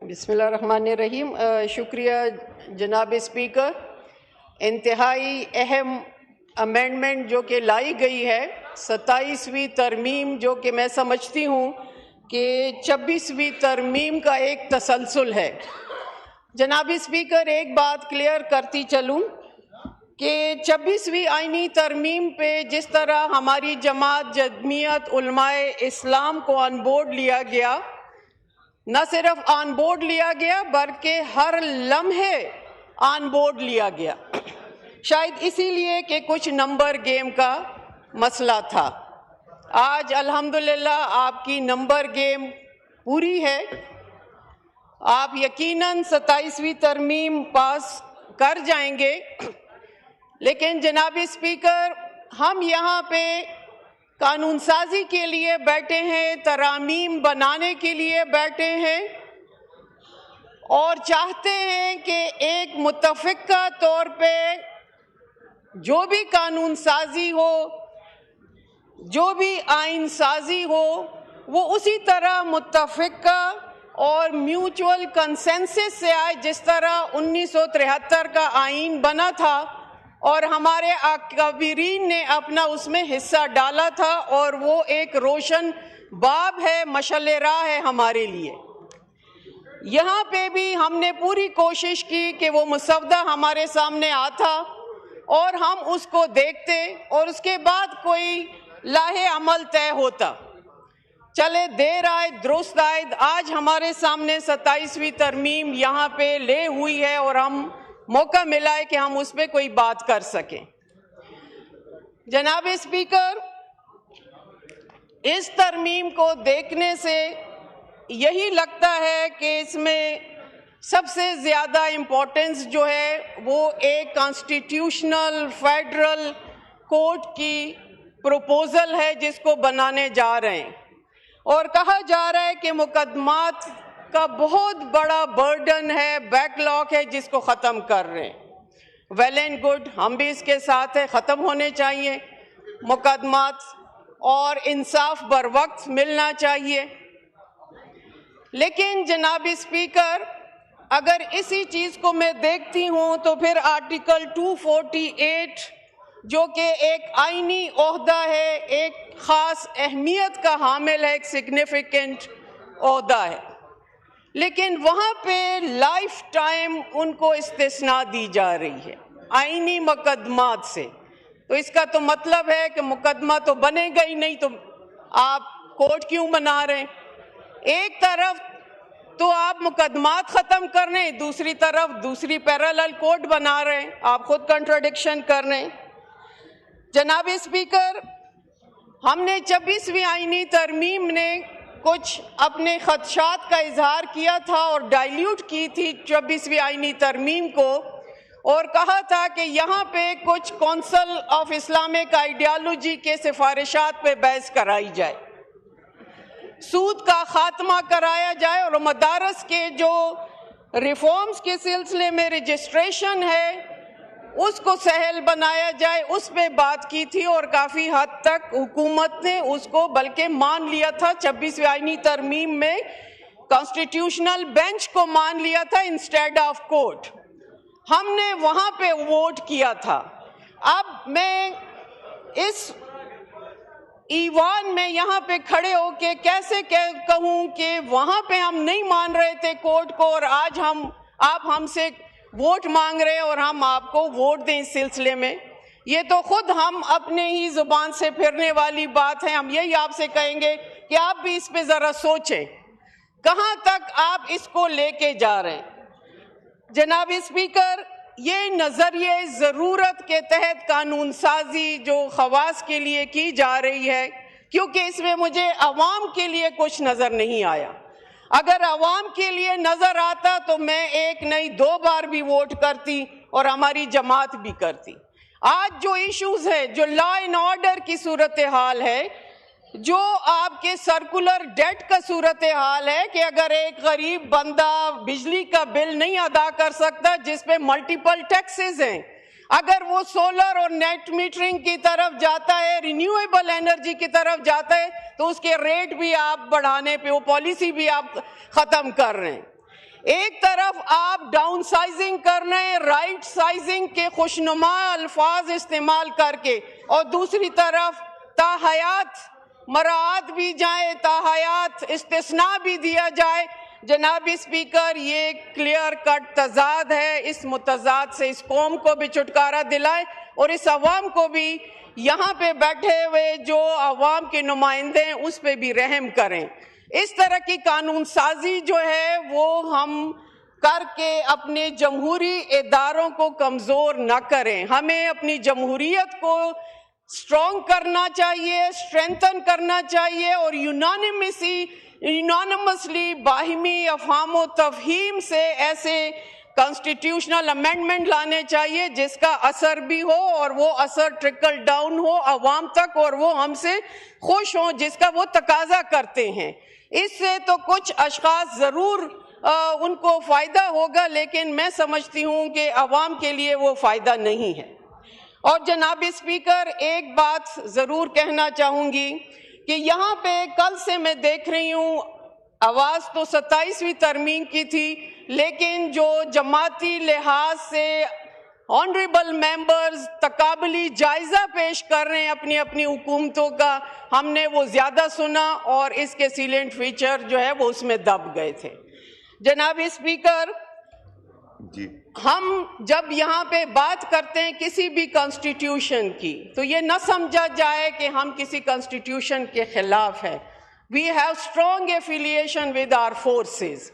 بسم اللہ الرحمن الرحیم۔ شکریہ جناب اسپیکر۔ انتہائی اہم امینڈمنٹ جو کہ لائی گئی ہے 27ویں ترمیم، جو کہ میں سمجھتی ہوں کہ 26ویں ترمیم کا ایک تسلسل ہے۔ جناب اسپیکر، ایک بات کلیئر کرتی چلوں کہ 26ویں آئینی ترمیم پہ جس طرح ہماری جماعت جمعیت علماء اسلام کو آن بورڈ لیا گیا، نہ صرف آن بورڈ لیا گیا بلکہ ہر لمحے آن بورڈ لیا گیا، شاید اسی لیے کہ کچھ نمبر گیم کا مسئلہ تھا۔ آج الحمدللہ آپ کی نمبر گیم پوری ہے، آپ یقیناً 27ویں ترمیم پاس کر جائیں گے، لیکن جناب اسپیکر، ہم یہاں پہ قانون سازی کے لیے بیٹھے ہیں، ترامیم بنانے کے لیے بیٹھے ہیں اور چاہتے ہیں کہ ایک متفقہ طور پہ جو بھی قانون سازی ہو، جو بھی آئین سازی ہو، وہ اسی طرح متفقہ اور میوچول کنسنسس سے آئے جس طرح 1973 کا آئین بنا تھا اور ہمارے اکابرین نے اپنا اس میں حصہ ڈالا تھا، اور وہ ایک روشن باب ہے، مشعل راہ ہے ہمارے لیے۔ یہاں پہ بھی ہم نے پوری کوشش کی کہ وہ مسودہ ہمارے سامنے آتا اور ہم اس کو دیکھتے اور اس کے بعد کوئی لاہ عمل طے ہوتا۔ چلے دیر آئے درست آئے، آج ہمارے سامنے 27ویں ترمیم یہاں پہ لے ہوئی ہے اور ہم موقع ملا ہے کہ ہم اس پہ کوئی بات کر سکیں۔ جناب اسپیکر، اس ترمیم کو دیکھنے سے یہی لگتا ہے کہ اس میں سب سے زیادہ امپورٹنس جو ہے وہ ایک کانسٹیٹیوشنل فیڈرل کورٹ کی پروپوزل ہے جس کو بنانے جا رہے ہیں، اور کہا جا رہا ہے کہ مقدمات کا بہت بڑا برڈن ہے، بیک لاگ ہے جس کو ختم کر رہے ہیں۔ ویل اینڈ گڈ، ہم بھی اس کے ساتھ ہیں، ختم ہونے چاہیے مقدمات اور انصاف بر وقت ملنا چاہیے۔ لیکن جناب اسپیکر، اگر اسی چیز کو میں دیکھتی ہوں تو پھر آرٹیکل 248 جو کہ ایک آئینی عہدہ ہے، ایک خاص اہمیت کا حامل ہے، ایک سگنیفیکنٹ عہدہ ہے، لیکن وہاں پہ لائف ٹائم ان کو استثناء دی جا رہی ہے آئینی مقدمات سے۔ تو اس کا تو مطلب ہے کہ مقدمہ تو بنے گا ہی نہیں، تو آپ کورٹ کیوں بنا رہے ہیں؟ ایک طرف تو آپ مقدمات ختم کر رہے ہیں، دوسری طرف دوسری پیرالل کورٹ بنا رہے ہیں، آپ خود کنٹراڈکشن کر رہے ہیں۔ جناب اسپیکر، ہم نے 26ویں آئینی ترمیم نے کچھ اپنے خدشات کا اظہار کیا تھا اور ڈائلیوٹ کی تھی 26ویں آئینی ترمیم کو، اور کہا تھا کہ یہاں پہ کچھ کونسل آف اسلامک آئیڈیالوجی کے سفارشات پہ بحث کرائی جائے، سود کا خاتمہ کرایا جائے اور مدارس کے جو ریفارمز کے سلسلے میں رجسٹریشن ہے اس کو سہل بنایا جائے، اس پہ بات کی تھی، اور کافی حد تک حکومت نے اس کو بلکہ مان لیا تھا۔ 26ویں آئینی ترمیم میں کانسٹیٹیوشنل بینچ کو مان لیا تھا انسٹیڈ آف کورٹ، ہم نے وہاں پہ ووٹ کیا تھا۔ اب میں اس ایوان میں یہاں پہ کھڑے ہو کے کیسے کہوں کہ وہاں پہ ہم نہیں مان رہے تھے کورٹ کو، اور آج آپ ہم سے ووٹ مانگ رہے ہیں اور ہم آپ کو ووٹ دیں اس سلسلے میں؟ یہ تو خود ہم اپنے ہی زبان سے پھرنے والی بات ہے۔ ہم یہی آپ سے کہیں گے کہ آپ بھی اس پہ ذرا سوچیں، کہاں تک آپ اس کو لے کے جا رہے ہیں۔ جناب اسپیکر، یہ نظریے ضرورت کے تحت قانون سازی جو خواص کے لیے کی جا رہی ہے، کیونکہ اس میں مجھے عوام کے لیے کچھ نظر نہیں آیا۔ اگر عوام کے لیے نظر آتا تو میں ایک نہیں 2 بار بھی ووٹ کرتی اور ہماری جماعت بھی کرتی۔ آج جو ایشوز ہے، جو لا اینڈ آرڈر کی صورتحال ہے، جو آپ کے سرکولر ڈیٹ کا صورتحال ہے کہ اگر ایک غریب بندہ بجلی کا بل نہیں ادا کر سکتا جس پہ ملٹیپل ٹیکسز ہیں، اگر وہ سولر اور نیٹ میٹرنگ کی طرف جاتا ہے، رینیویبل انرجی کی طرف جاتا ہے، تو اس کے ریٹ بھی آپ بڑھانے پہ، وہ پالیسی بھی آپ ختم کر رہے ہیں۔ ایک طرف آپ ڈاؤن سائزنگ کر رہے ہیں رائٹ سائزنگ کے خوشنما الفاظ استعمال کر کے، اور دوسری طرف تاحیات مراعات بھی جائیں، تاحیات استثناء بھی دیا جائے۔ جناب اسپیکر، یہ کلیئر کٹ تضاد ہے، اس متضاد سے اس قوم کو بھی چھٹکارا دلائیں اور اس عوام کو بھی، یہاں پہ بیٹھے ہوئے جو عوام کے نمائندے ہیں اس پہ بھی رحم کریں۔ اس طرح کی قانون سازی جو ہے وہ ہم کر کے اپنے جمہوری اداروں کو کمزور نہ کریں۔ ہمیں اپنی جمہوریت کو اسٹرانگ کرنا چاہیے، اسٹرینتھن کرنا چاہیے، اور یونانیمسلی باہمی افہام و تفہیم سے ایسے کانسٹیٹیوشنل امینڈمنٹ لانے چاہیے جس کا اثر بھی ہو، اور وہ اثر ٹرکل ڈاؤن ہو عوام تک، اور وہ ہم سے خوش ہوں جس کا وہ تقاضا کرتے ہیں۔ اس سے تو کچھ اشخاص ضرور ان کو فائدہ ہوگا، لیکن میں سمجھتی ہوں کہ عوام کے لیے وہ فائدہ نہیں ہے۔ اور جناب اسپیکر، ایک بات ضرور کہنا چاہوں گی کہ یہاں پہ کل سے میں دیکھ رہی ہوں، آواز تو 27ویں ترمیم کی تھی، لیکن جو جماعتی لحاظ سے آنریبل ممبرز تقابلی جائزہ پیش کر رہے ہیں اپنی اپنی حکومتوں کا، ہم نے وہ زیادہ سنا، اور اس کے سیلنٹ فیچر جو ہے وہ اس میں دب گئے تھے۔ جناب اسپیکر، جی، ہم جب یہاں پہ بات کرتے ہیں کسی بھی کانسٹیٹیوشن کی، تو یہ نہ سمجھا جائے کہ ہم کسی کانسٹیٹیوشن کے خلاف ہیں۔ We have strong affiliation with our forces۔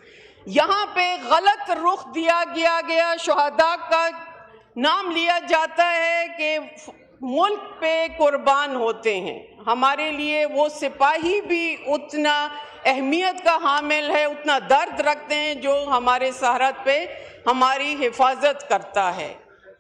یہاں پہ غلط رخ دیا گیا شہداء کا نام لیا جاتا ہے کہ ملک پہ قربان ہوتے ہیں۔ ہمارے لیے وہ سپاہی بھی اتنا اہمیت کا حامل ہے، اتنا درد رکھتے ہیں جو ہمارے سرحد پہ ہماری حفاظت کرتا ہے۔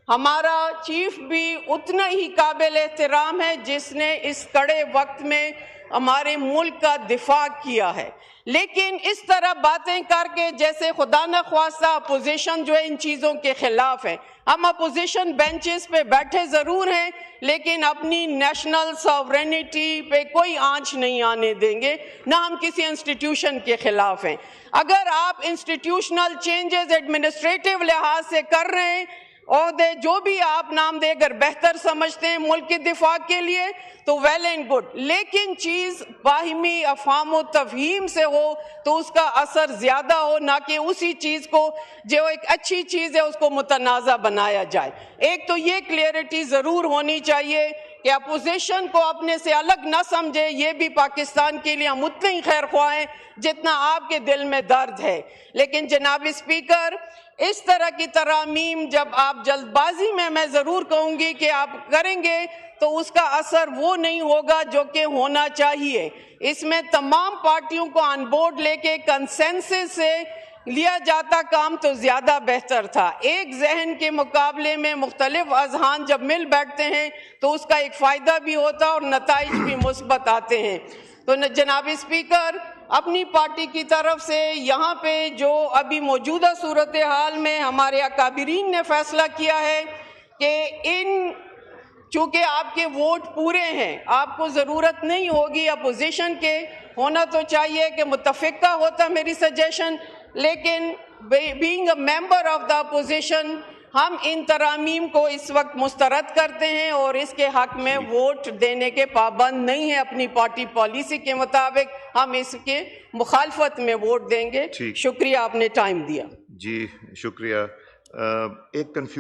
ہمارا چیف بھی اتنا ہی قابل احترام ہے جس نے اس کڑے وقت میں ہمارے ملک کا دفاع کیا ہے۔ لیکن اس طرح باتیں کر کے جیسے خدا نخواستہ اپوزیشن جو ہے ان چیزوں کے خلاف ہے۔ ہم اپوزیشن بینچز پہ بیٹھے ضرور ہیں، لیکن اپنی نیشنل ساورینٹی پہ کوئی آنچ نہیں آنے دیں گے، نہ ہم کسی انسٹیٹیوشن کے خلاف ہیں۔ اگر آپ انسٹیٹیوشنل چینجز ایڈمنسٹریٹو لحاظ سے کر رہے ہیں، عہدے جو بھی آپ نام دے اگر بہتر سمجھتے ہیں ملک کے دفاع کے لیے تو ویل اینڈ گڈ، لیکن چیز باہمی افہام و تفہیم سے ہو تو اس کا اثر زیادہ ہو، نہ کہ اسی چیز کو جو ایک اچھی چیز ہے اس کو متنازع بنایا جائے۔ ایک تو یہ کلیئرٹی ضرور ہونی چاہیے کہ اپوزیشن کو اپنے سے الگ نہ سمجھے، یہ بھی پاکستان کے لیے ہم اتنے ہی خیر خواہ ہیں جتنا آپ کے دل میں درد ہے۔ لیکن جناب اسپیکر، اس طرح کی ترامیم جب آپ جلد بازی میں ضرور کہوں گی کہ آپ کریں گے تو اس کا اثر وہ نہیں ہوگا جو کہ ہونا چاہیے۔ اس میں تمام پارٹیوں کو آن بورڈ لے کے کنسنسس سے لیا جاتا کام تو زیادہ بہتر تھا۔ ایک ذہن کے مقابلے میں مختلف اذہان جب مل بیٹھتے ہیں تو اس کا ایک فائدہ بھی ہوتا اور نتائج بھی مثبت آتے ہیں۔ تو جناب اسپیکر، اپنی پارٹی کی طرف سے یہاں پہ جو ابھی موجودہ صورتحال میں ہمارے اکابرین نے فیصلہ کیا ہے کہ چونکہ آپ کے ووٹ پورے ہیں، آپ کو ضرورت نہیں ہوگی اپوزیشن کے، ہونا تو چاہیے کہ متفقہ ہوتا میری سجیشن، لیکن being a member of the opposition ہم ان ترامیم کو اس وقت مسترد کرتے ہیں اور اس کے حق میں ووٹ دینے کے پابند نہیں ہیں۔ اپنی پارٹی پالیسی کے مطابق ہم اس کے مخالفت میں ووٹ دیں گے۔ شکریہ، آپ نے ٹائم دیا۔ جی شکریہ۔ ایک کنفیوژن